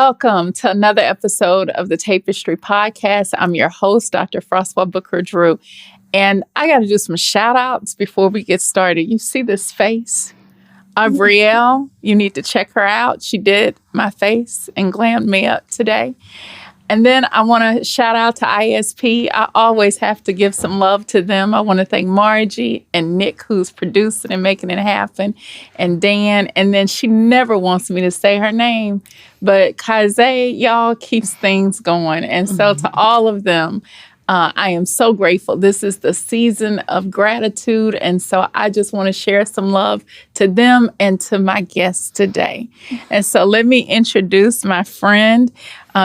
Welcome to another episode of the Tapestry podcast. I'm your host, Dr. Froswá Drew, and I got to do some shout outs before we get started. You see this face? Brielle, you need to check her out. She did my face and glammed me up today. And then I want to shout out to ISP. I always have to give some love to them. I want to thank Margie and Nick, who's producing and making it happen, and Dan. And then she never wants me to say her name, but Kaze, y'all, keeps things going. And so to all of them, I am so grateful. This is the season of gratitude. And so I just want to share some love to them and to my guests today. And so let me introduce my friend.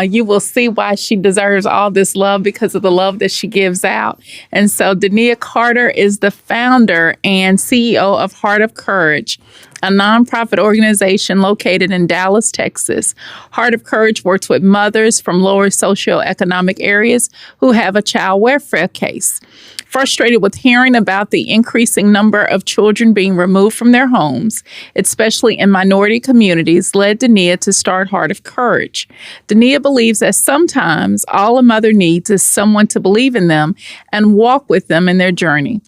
You will see why she deserves all this love because of the love that she gives out. And so Dania Carter is the founder and CEO of Heart of Courage, a nonprofit organization located in Dallas, Texas. Heart of Courage works with mothers from lower socio-economic areas who have a child welfare case. Frustrated with hearing about the increasing number of children being removed from their homes, especially in minority communities, led Dania to start Heart of Courage. Dania believes that sometimes all a mother needs is someone to believe in them and walk with them in their journey.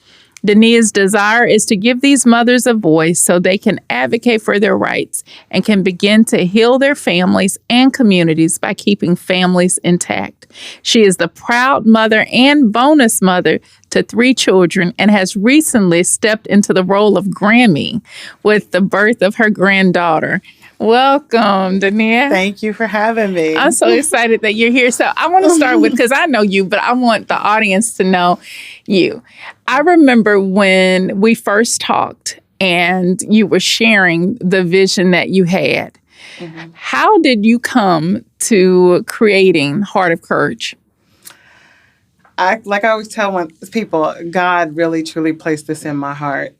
Dania's desire is to give these mothers a voice so they can advocate for their rights and can begin to heal their families and communities by keeping families intact. She is the proud mother and bonus mother to 3 children and has recently stepped into the role of Grammy with the birth of her granddaughter. Welcome, Dania. Thank you for having me. I'm so excited that you're here. So I want to start with, because I know you, but I want the audience to know you. I remember when we first talked and you were sharing the vision that you had. Mm-hmm. How did you come to creating Heart of Courage? I always tell people, God really, truly placed this in my heart.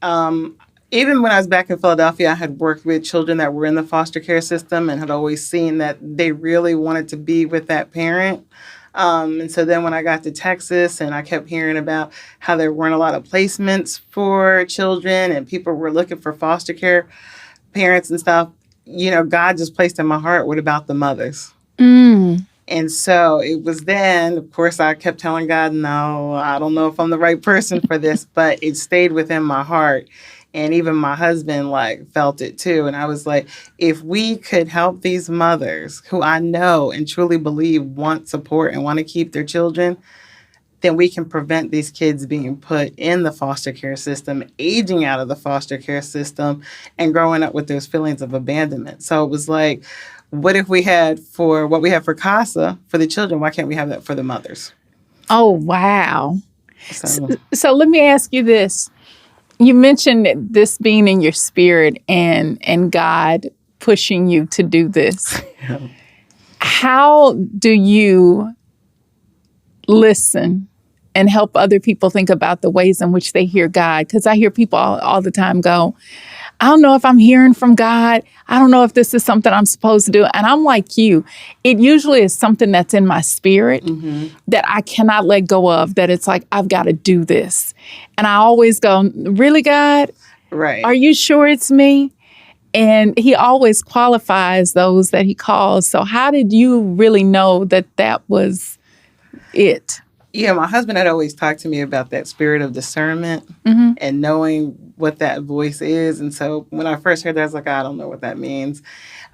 Even when I was back in Philadelphia, I had worked with children that were in the foster care system and had always seen that they really wanted to be with that parent. And so then when I got to Texas and I kept hearing about how there weren't a lot of placements for children and people were looking for foster care parents and stuff, God just placed in my heart what about the mothers? And so it was then, of course, I kept telling God, no, I don't know if I'm the right person for this, but it stayed within my heart. And even my husband felt it too. And I was like, if we could help these mothers who I know and truly believe want support and want to keep their children, then we can prevent these kids being put in the foster care system, aging out of the foster care system, and growing up with those feelings of abandonment. So it was like, what if we had for what we have for CASA for the children? Why can't we have that for the mothers? Oh, wow. So let me ask you this. You mentioned this being in your spirit and God pushing you to do this. Yeah. How do you listen and help other people think about the ways in which they hear God? Because I hear people all the time go, I don't know if I'm hearing from God. I don't know if this is something I'm supposed to do. And I'm like you. It usually is something that's in my spirit that I cannot let go of, that it's like, I've got to do this. And I always go, really, God? Right. Are you sure it's me? And he always qualifies those that he calls. So how did you really know that that was it? Yeah, my husband had always talked to me about that spirit of discernment and knowing what that voice is. And so when I first heard that, I was like, I don't know what that means.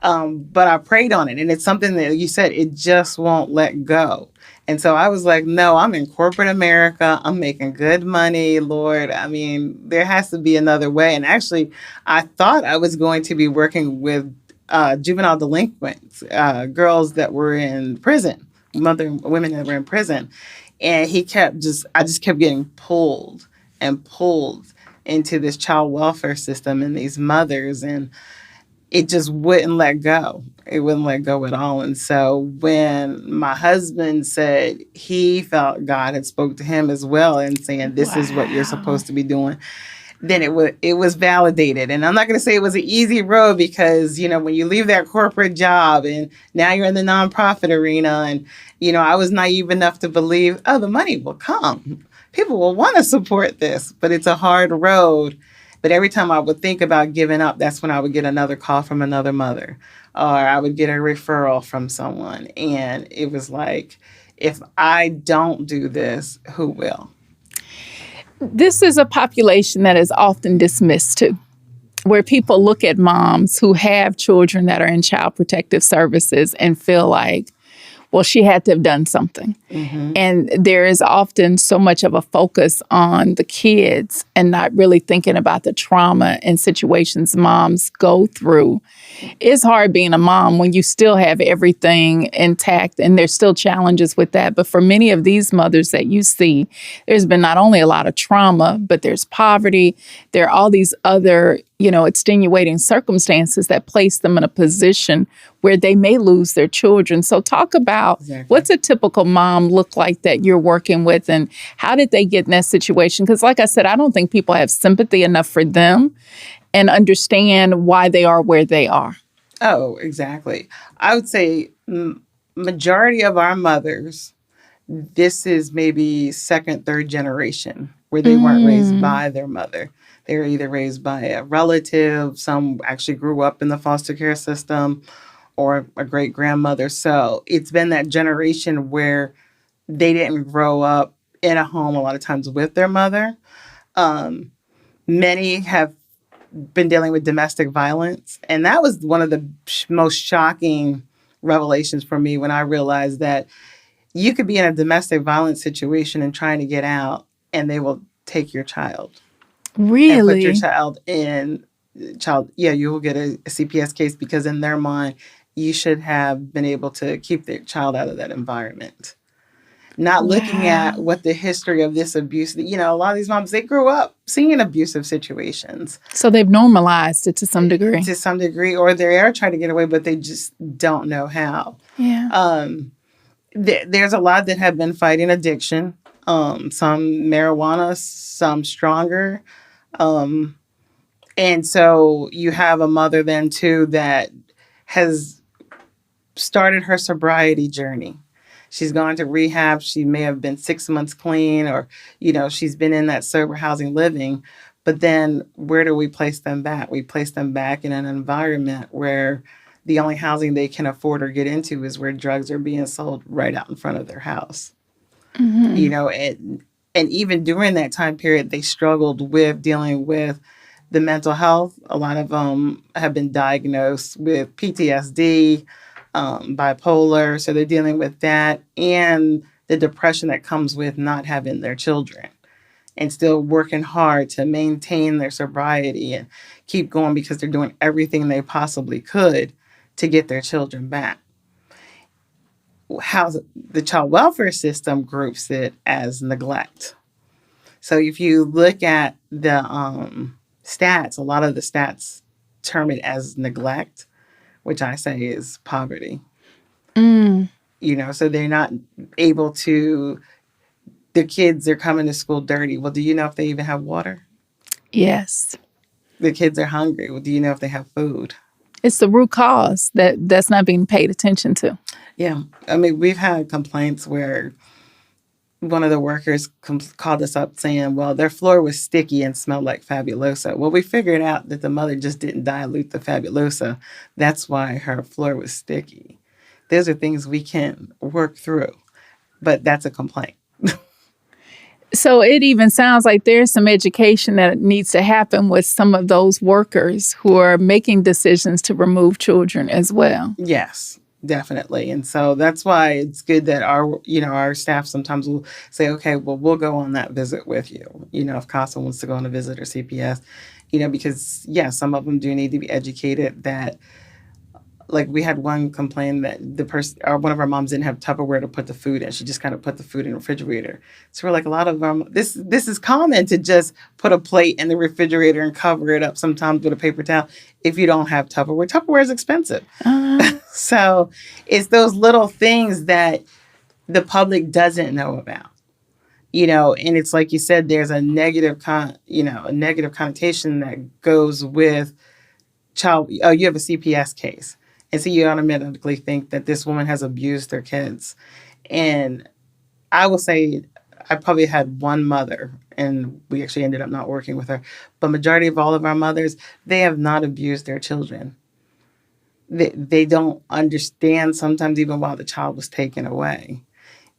But I prayed on it. And it's something that you said, it just won't let go. And so I was like, no, I'm in corporate America. I'm making good money, Lord. I mean, there has to be another way. And actually, I thought I was going to be working with juvenile delinquents, girls that were in prison, women that were in prison. And I just kept getting pulled into this child welfare system and these mothers, and it just wouldn't let go. It wouldn't let go at all. And so when my husband said he felt God had spoke to him as well and saying, this is what you're supposed to be doing, then it was validated. And I'm not going to say it was an easy road because, when you leave that corporate job and now you're in the nonprofit arena and, I was naive enough to believe, the money will come. People will want to support this, but it's a hard road. But every time I would think about giving up, that's when I would get another call from another mother, or I would get a referral from someone. And it was like, if I don't do this, who will? This is a population that is often dismissed too, where people look at moms who have children that are in child protective services and feel like, well, she had to have done something. Mm-hmm. And there is often so much of a focus on the kids and not really thinking about the trauma and situations moms go through. It's hard being a mom when you still have everything intact and there's still challenges with that. But for many of these mothers that you see, there's been not only a lot of trauma, but there's poverty. There are all these other, extenuating circumstances that place them in a position where they may lose their children. So talk about what's a typical mom look like that you're working with, and how did they get in that situation? Because like I said, I don't think people have sympathy enough for them and understand why they are where they are. Oh, exactly. I would say majority of our mothers, this is maybe second, third generation where they weren't raised by their mother. They were either raised by a relative, some actually grew up in the foster care system, or a great grandmother. So it's been that generation where they didn't grow up in a home a lot of times with their mother. Many have been dealing with domestic violence. And that was one of the most shocking revelations for me when I realized that you could be in a domestic violence situation and trying to get out, and they will take your child. Really? And put your child in you will get a CPS case because in their mind, you should have been able to keep their child out of that environment. Not looking at what the history of this abuse, a lot of these moms, they grew up seeing abusive situations. So they've normalized it to some degree. To some degree, or they are trying to get away, but they just don't know how. Yeah. There's a lot that have been fighting addiction. Some marijuana, some stronger. And so you have a mother then too that has started her sobriety journey. She's gone to rehab. She may have been 6 months clean, or, she's been in that sober housing living. But then where do we place them back? We place them back in an environment where the only housing they can afford or get into is where drugs are being sold right out in front of their house. Mm-hmm. And even during that time period, they struggled with dealing with the mental health. A lot of them have been diagnosed with PTSD, bipolar. So they're dealing with that and the depression that comes with not having their children, and still working hard to maintain their sobriety and keep going because they're doing everything they possibly could to get their children back. How the child welfare system groups it as neglect. So if you look at the stats, a lot of the stats term it as neglect, which I say is poverty. So they're not able to, the kids are coming to school dirty. Well, do you know if they even have water? Yes. The kids are hungry. Well, do you know if they have food? It's the root cause that's not being paid attention to. Yeah. I mean, we've had complaints where one of the workers called us up saying, well, their floor was sticky and smelled like Fabulosa. Well, we figured out that the mother just didn't dilute the Fabulosa. That's why her floor was sticky. Those are things we can work through, but that's a complaint. So it even sounds like there's some education that needs to happen with some of those workers who are making decisions to remove children as well. Yes, definitely. And so that's why it's good that our staff sometimes will say, okay, well, we'll go on that visit with you. If CASA wants to go on a visit, or CPS, because some of them do need to be educated that, like, we had one complain that the person, or one of our moms, didn't have Tupperware to put the food in. She just kind of put the food in the refrigerator. So we're like, a lot of this is common to just put a plate in the refrigerator and cover it up sometimes with a paper towel if you don't have Tupperware. Tupperware is expensive. So it's those little things that the public doesn't know about. And it's like you said, there's a negative connotation that goes with child. Oh, you have a CPS case. And so you automatically think that this woman has abused their kids. And I will say I probably had one mother and we actually ended up not working with her. But majority of all of our mothers, they have not abused their children. They don't understand sometimes even while the child was taken away.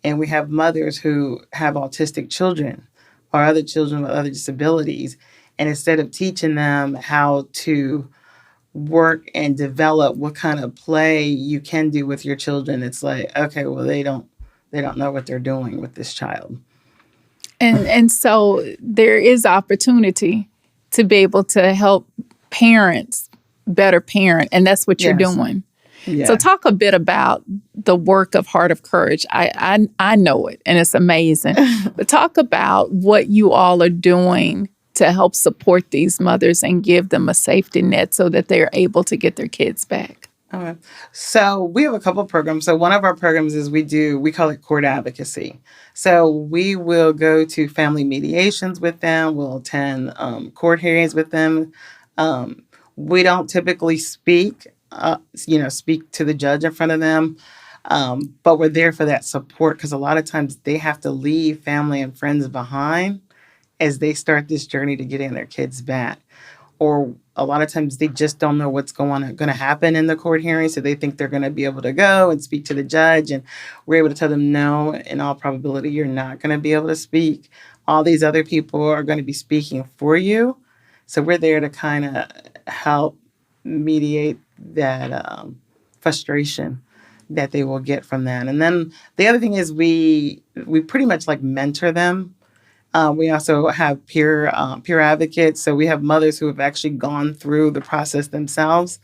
And we have mothers who have autistic children or other children with other disabilities. And instead of teaching them how to work and develop what kind of play you can do with your children, it's like, okay, well, they don't know what they're doing with this child. And so there is opportunity to be able to help parents better parent, and that's what you're Yes. doing. Yeah. So talk a bit about the work of Heart of Courage. I know it, and it's amazing. But talk about what you all are doing to help support these mothers and give them a safety net so that they're able to get their kids back. Okay. So we have a couple of programs. So one of our programs is we call it court advocacy. So we will go to family mediations with them. We'll attend court hearings with them. We don't typically speak to the judge in front of them. But we're there for that support because a lot of times they have to leave family and friends behind as they start this journey to getting their kids back. Or a lot of times they just don't know what's going to happen in the court hearing. So they think they're going to be able to go and speak to the judge. And we're able to tell them, no, in all probability, you're not going to be able to speak. All these other people are going to be speaking for you. So we're there to kind of help mediate that frustration that they will get from that. And then the other thing is we pretty much like mentor them. We also have peer advocates. So we have mothers who have actually gone through the process themselves,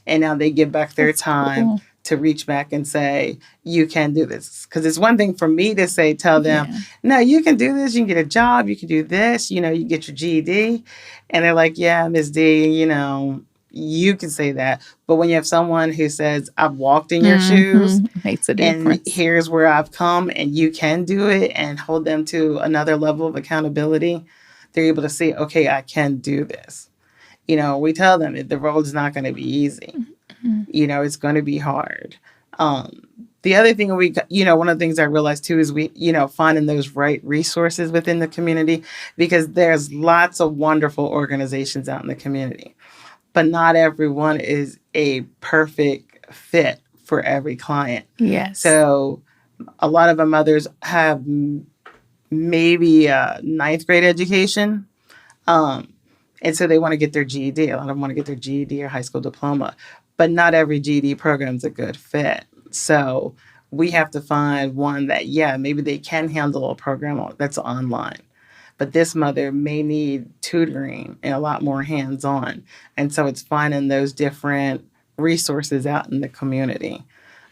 and now they give back their time to reach back and say, you can do this. Because it's one thing for me to tell them, no, you can do this. You can get a job. You can do this. You get your GED. And they're like, yeah, Ms. D, you can say that. But when you have someone who says, I've walked in your shoes, makes a difference. And here's where I've come, and you can do it, and hold them to another level of accountability, they're able to say, okay, I can do this. We tell them the road's not going to be easy. It's going to be hard. The other thing one of the things I realized too is we, finding those right resources within the community, because there's lots of wonderful organizations out in the community. But not everyone is a perfect fit for every client. Yes. So a lot of our mothers have maybe a ninth grade education. And so they want to get their GED. A lot of them want to get their GED or high school diploma. But not every GED program is a good fit. So we have to find one that, maybe they can handle a program that's online. But this mother may need tutoring and a lot more hands-on. And so it's finding those different resources out in the community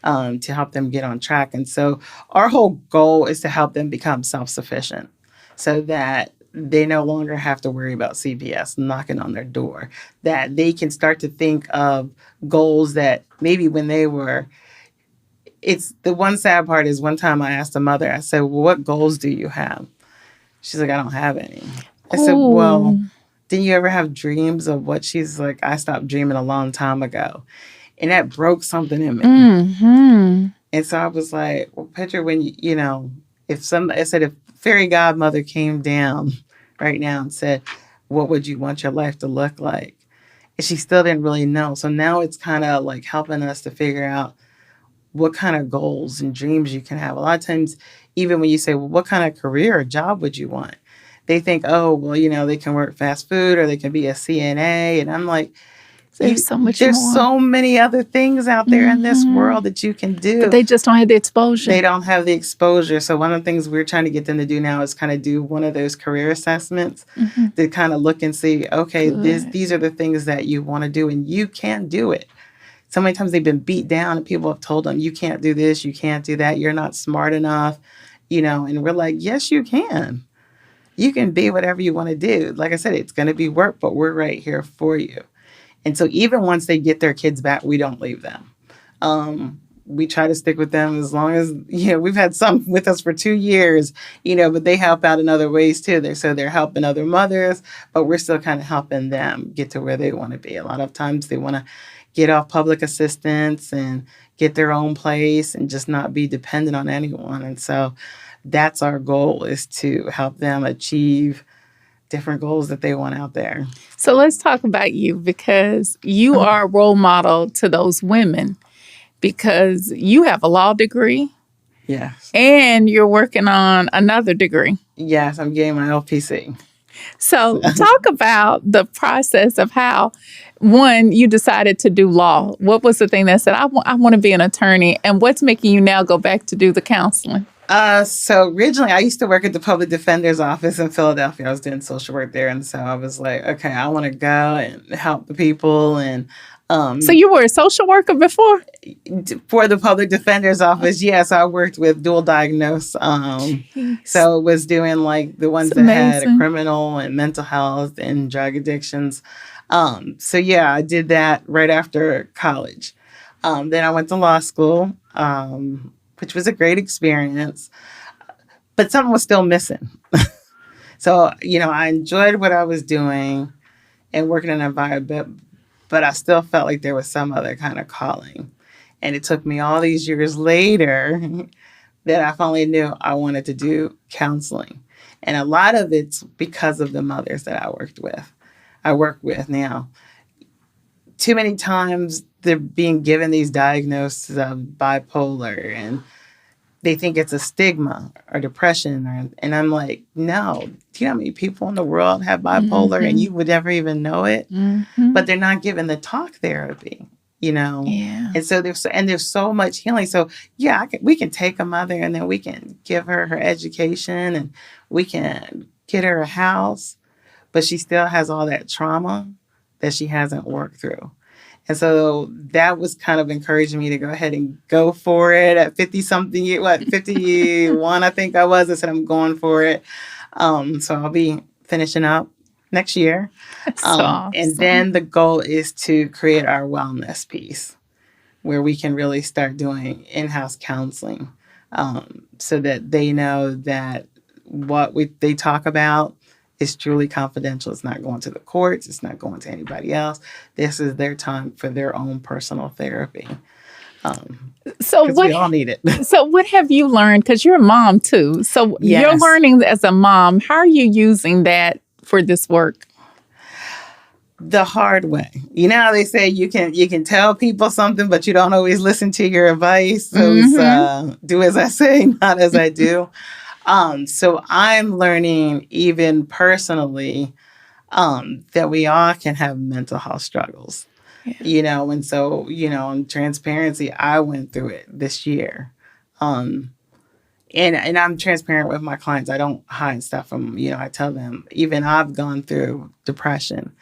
to help them get on track. And so our whole goal is to help them become self-sufficient so that they no longer have to worry about CPS knocking on their door, that they can start to think of goals that maybe when they were... It's the one sad part is one time I asked a mother, I said, well, what goals do you have? She's like, I don't have any. I said, well, didn't you ever have dreams of what? She's like, I stopped dreaming a long time ago. And that broke something in me. Mm-hmm. And so I was like, well, picture when, if fairy godmother came down right now and said, what would you want your life to look like? And she still didn't really know. So now it's kind of like helping us to figure out what kind of goals and dreams you can have. A lot of times, even when you say, well, what kind of career or job would you want? They think, oh, well, they can work fast food or they can be a CNA. And I'm like, there's so much there's more. So many other things out there in this world that you can do. But they just don't have the exposure. They don't have the exposure. So one of the things we're trying to get them to do now is kind of do one of those career assessments to kind of look and see, okay, these are the things that you want to do and you can do it. So many times they've been beat down and people have told them, you can't do this, you can't do that, you're not smart enough, and we're like, yes, you can. You can be whatever you want to do. Like I said, it's going to be work, but we're right here for you. And so even once they get their kids back, we don't leave them. We try to stick with them as long as, we've had some with us for 2 years, but they help out in other ways too. They're helping other mothers, but we're still kind of helping them get to where they want to be. A lot of times they want to get off public assistance and get their own place and just not be dependent on anyone. And so that's our goal, is to help them achieve different goals that they want out there. So let's talk about you, because you are a role model to those women, because you have a law degree Yes. and you're working on another degree. Yes, I'm getting my LPC. So talk about the process of how, one, you decided to do law. What was the thing that said, I want to be an attorney, and what's making you now go back to do the counseling? So originally I used to work at the public defender's office in Philadelphia. I was doing social work there. And so I was like, okay, I want to go and help the people. And So you were a social worker before? for the public defender's office, yes, I worked with dual diagnosed. So it was doing like the ones that had a criminal and mental health and drug addictions. So yeah, I did that right after college. Then I went to law school, which was a great experience, but something was still missing. So, I enjoyed what I was doing and working in an environment, but I still felt like there was some other kind of calling. And it took me all these years later that I finally knew I wanted to do counseling. And a lot of it's because of the mothers that I work with now. Too many times they're being given these diagnoses of bipolar, and they think it's a stigma or depression. And I'm like, no, do you know how many people in the world have bipolar and you would never even know it? But they're not given the talk therapy, Yeah. And so there's so much healing. So yeah, we can take a mother and then we can give her education and we can get her a house, but she still has all that trauma that she hasn't worked through. And so that was kind of encouraging me to go ahead and go for it at 50-something, 51, I think I was. I said, I'm going for it. So I'll be finishing up next year. Awesome. And then the goal is to create our wellness piece where we can really start doing in-house counseling, so that they know that what they talk about is truly confidential. It's not going to the courts. It's not going to anybody else. This is their time for their own personal therapy. So we all need it. So what have you learned? Because you're a mom too. So Yes. You're learning as a mom. How are you using that for this work? The hard way. You know how they say you can tell people something, but you don't always listen to your advice. So do as I say, not as I do. So I'm learning even personally that we all can have mental health struggles, and so, in transparency, I went through it this year. And I'm transparent with my clients. I don't hide stuff from them. I tell them, even I've gone through depression.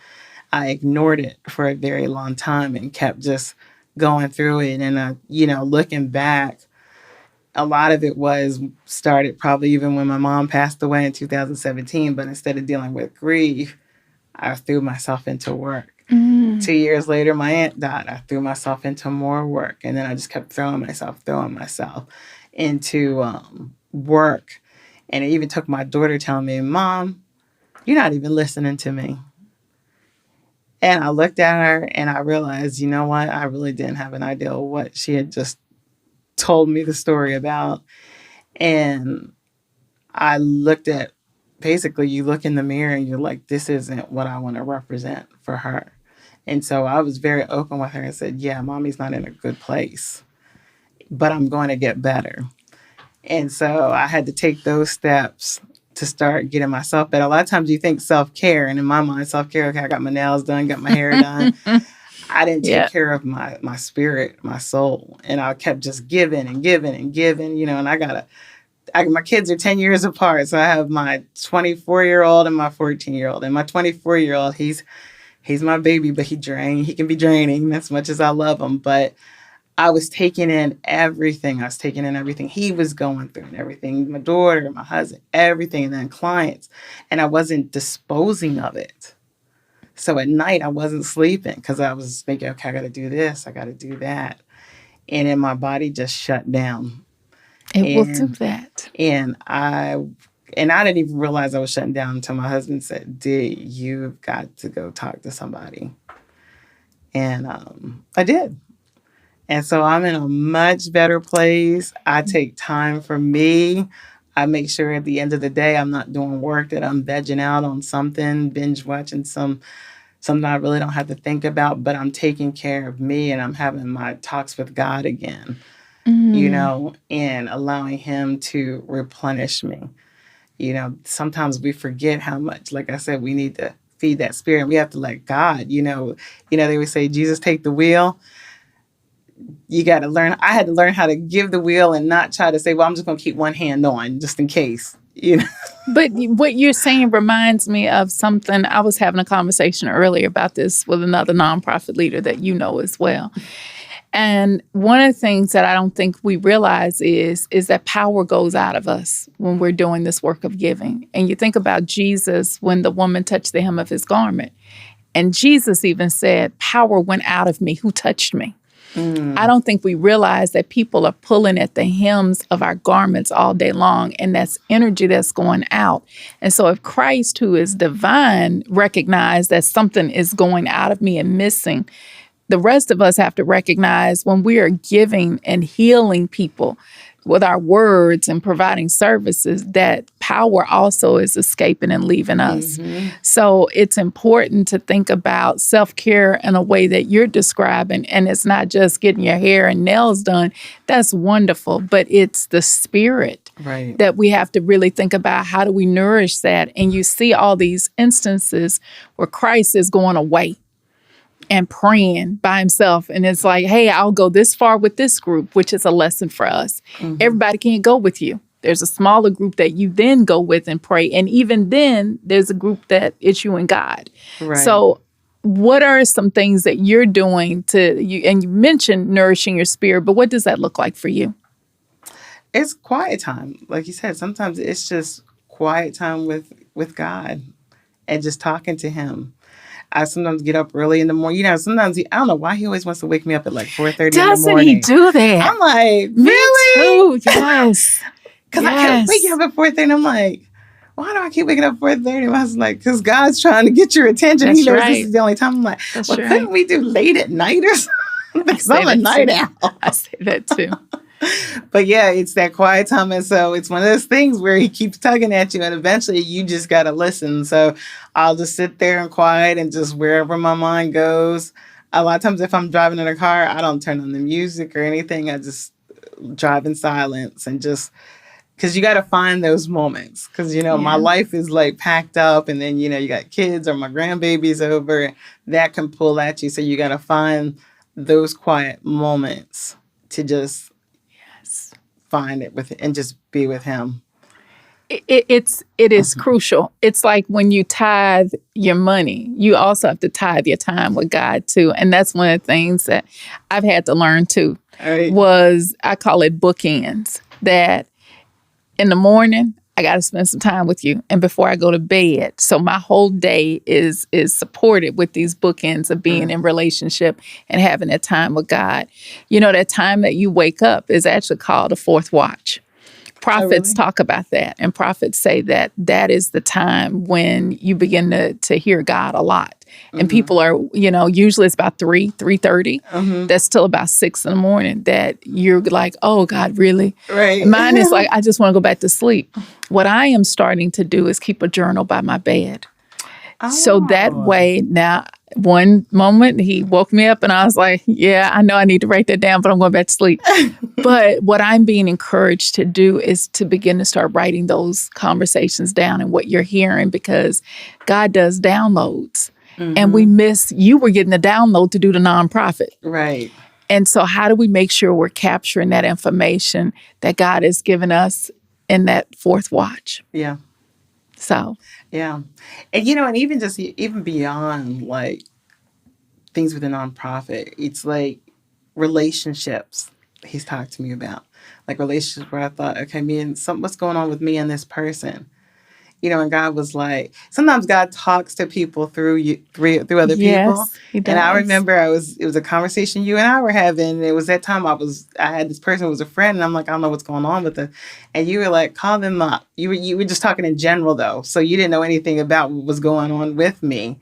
I ignored it for a very long time and kept just going through it. And, looking back, a lot of it started probably even when my mom passed away in 2017. But instead of dealing with grief, I threw myself into work. 2 years later, my aunt died. I threw myself into more work. And then I just kept throwing myself into work. And it even took my daughter telling me, Mom, you're not even listening to me. And I looked at her and I realized, you know what? I really didn't have an idea of what she had just told me the story about. And I looked at, basically, you look in the mirror and you're like, this isn't what I want to represent for her. And so I was very open with her and said, yeah, Mommy's not in a good place, but I'm going to get better. And so I had to take those steps to start getting myself better. A lot of times you think self-care, and in my mind, self-care, okay, I got my nails done, got my hair done. I didn't take care of my spirit, my soul. And I kept just giving and giving and giving, and my kids are 10 years apart. So I have my 24-year-old and my 14-year-old. And my 24-year-old, he's my baby, but he can be draining as much as I love him. But I was taking in everything. He was going through and everything. My daughter, my husband, everything, and then clients. And I wasn't disposing of it. So at night, I wasn't sleeping because I was thinking, okay, I got to do this. I got to do that. And then my body just shut down. It will do that. And I didn't even realize I was shutting down until my husband said, D, you've got to go talk to somebody. And I did. And so I'm in a much better place. I take time for me. I make sure at the end of the day I'm not doing work, that I'm vegging out on something, binge watching something I really don't have to think about, but I'm taking care of me and I'm having my talks with God again, Mm. and allowing Him to replenish me. Sometimes we forget how much, like I said, we need to feed that spirit. We have to let God, they would say, Jesus, take the wheel. You got to learn. I had to learn how to give the wheel and not try to say, well, I'm just going to keep one hand on just in case. But what you're saying reminds me of something. I was having a conversation earlier about this with another nonprofit leader that you know as well. And one of the things that I don't think we realize is that power goes out of us when we're doing this work of giving. And you think about Jesus when the woman touched the hem of his garment. And Jesus even said, power went out of me. Who touched me? I don't think we realize that people are pulling at the hems of our garments all day long, and that's energy that's going out. And so if Christ, who is divine, recognized that something is going out of me and missing, the rest of us have to recognize when we are giving and healing people with our words and providing services, that power also is escaping and leaving us. Mm-hmm. So it's important to think about self-care in a way that you're describing. And it's not just getting your hair and nails done. That's wonderful. But it's the spirit Right. that we have to really think about. How do we nourish that? And you see all these instances where Christ is going away and praying by himself. And it's like, hey, I'll go this far with this group, which is a lesson for us. Mm-hmm. Everybody can't go with you. There's a smaller group that you then go with and pray. And even then, there's a group that it's you and God. Right. So what are some things that you're doing and you mentioned nourishing your spirit, but what does that look like for you? It's quiet time. Like you said, sometimes it's just quiet time with God and just talking to Him. I sometimes get up early in the morning. Sometimes I don't know why he always wants to wake me up at like 4:30 in the Doesn't morning. he do that? I'm like, Me really? too. Yes. Because I kept waking up at 4:30. I'm like, why do I keep waking up at 4:30? I was like, because God's trying to get your attention. That's He knows right. this is the only time. I'm like, That's well, right. couldn't we do late at night or something? Because I'm a that night too. owl. I say that too. But yeah, it's that quiet time. And so it's one of those things where he keeps tugging at you and eventually you just got to listen. So I'll just sit there and quiet and just wherever my mind goes. A lot of times if I'm driving in a car, I don't turn on the music or anything. I just drive in silence and just, because you got to find those moments. Because, my life is like packed up and then, you got kids or my grandbabies over. That can pull at you. So you got to find those quiet moments to just find it with and just be with Him. It is crucial. It's like when you tithe your money, you also have to tithe your time with God too. And that's one of the things that I've had to learn too. Right. Was I call it bookends. That in the morning I got to spend some time with you, and before I go to bed. So my whole day is supported with these bookends of being in relationship and having that time with God. That time that you wake up is actually called a fourth watch. Prophets talk about that, and prophets say that that is the time when you begin to hear God a lot. And people are, usually it's about 3:30. That's still about 6 in the morning that you're like, oh, God, really? Right. Mine is like, I just want to go back to sleep. What I am starting to do is keep a journal by my bed. So that way, now, one moment he woke me up and I was like, yeah, I know I need to write that down, but I'm going back to sleep. But what I'm being encouraged to do is to begin to start writing those conversations down and what you're hearing, because God does downloads. And you were getting a download to do the nonprofit. Right. And so how do we make sure we're capturing that information that God has given us in that fourth watch? Yeah. So. Yeah. And, and even beyond like things with a nonprofit, it's like relationships he's talked to me about. Like relationships where I thought, okay, what's going on with me and this person? And God was like, sometimes God talks to people through other people. Yes, He does. And I remember it was a conversation you and I were having. And it was that time I had this person who was a friend, and I'm like, I don't know what's going on with them. And you were like, call them up. You were just talking in general though. So you didn't know anything about what was going on with me.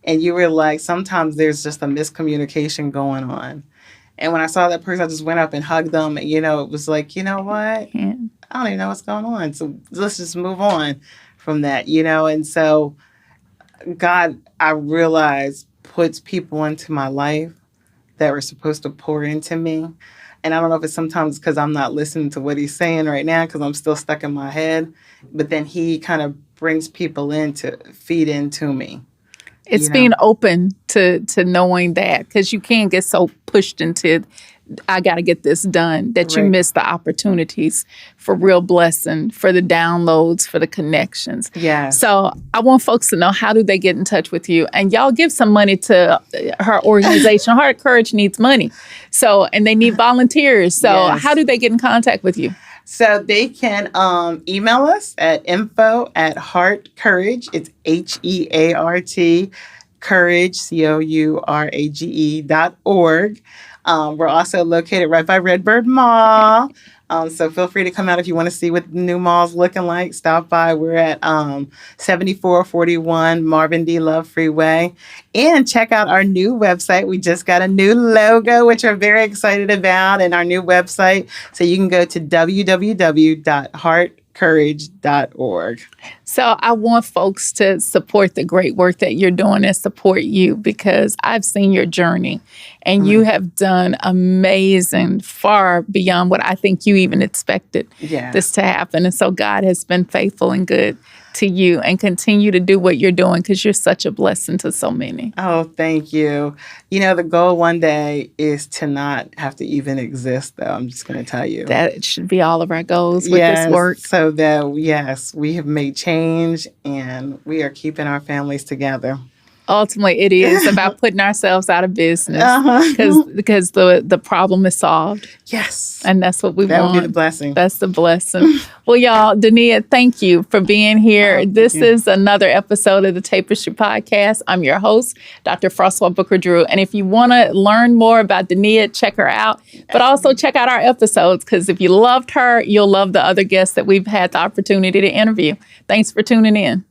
And you were like, sometimes there's just a miscommunication going on. And when I saw that person, I just went up and hugged them. And, it was like, you know what? I don't even know what's going on. So let's just move on from that, you know? And so God, I realize, puts people into my life that were supposed to pour into me. And I don't know if it's sometimes because I'm not listening to what he's saying right now because I'm still stuck in my head. But then he kind of brings people in to feed into me. It's being open to knowing that, because you can't get so pushed into, I got to get this done, that you miss the opportunities for real blessing, for the downloads, for the connections. Yes. So I want folks to know, how do they get in touch with you? And y'all give some money to her organization. Heart Courage needs money. So, and they need volunteers. So how do they get in contact with you? So they can email us at info@Heart Courage. It's HEART, Courage, COURAGE.org. We're also located right by Redbird Mall. So feel free to come out if you want to see what the new mall's looking like. Stop by. We're at 7441 Marvin D. Love Freeway. And check out our new website. We just got a new logo, which we're very excited about, and our new website. So you can go to www.heartcourage.org. So I want folks to support the great work that you're doing and support you, because I've seen your journey and you have done amazing, far beyond what I think you even expected this to happen. And so God has been faithful and good to you, and continue to do what you're doing, because you're such a blessing to so many. Oh, thank you. You know, the goal one day is to not have to even exist, though. I'm just going to tell you. That it should be all of our goals with this work. So that, we have made change and we are keeping our families together. Ultimately, it is about putting ourselves out of business, because the problem is solved. Yes. And that's what we want. That would be the blessing. That's the blessing. Well, y'all, Dania, thank you for being here. This is another episode of the Tapestry Podcast. I'm your host, Dr. Froswá Booker Drew. And if you want to learn more about Dania, check her out. But also check out our episodes, because if you loved her, you'll love the other guests that we've had the opportunity to interview. Thanks for tuning in.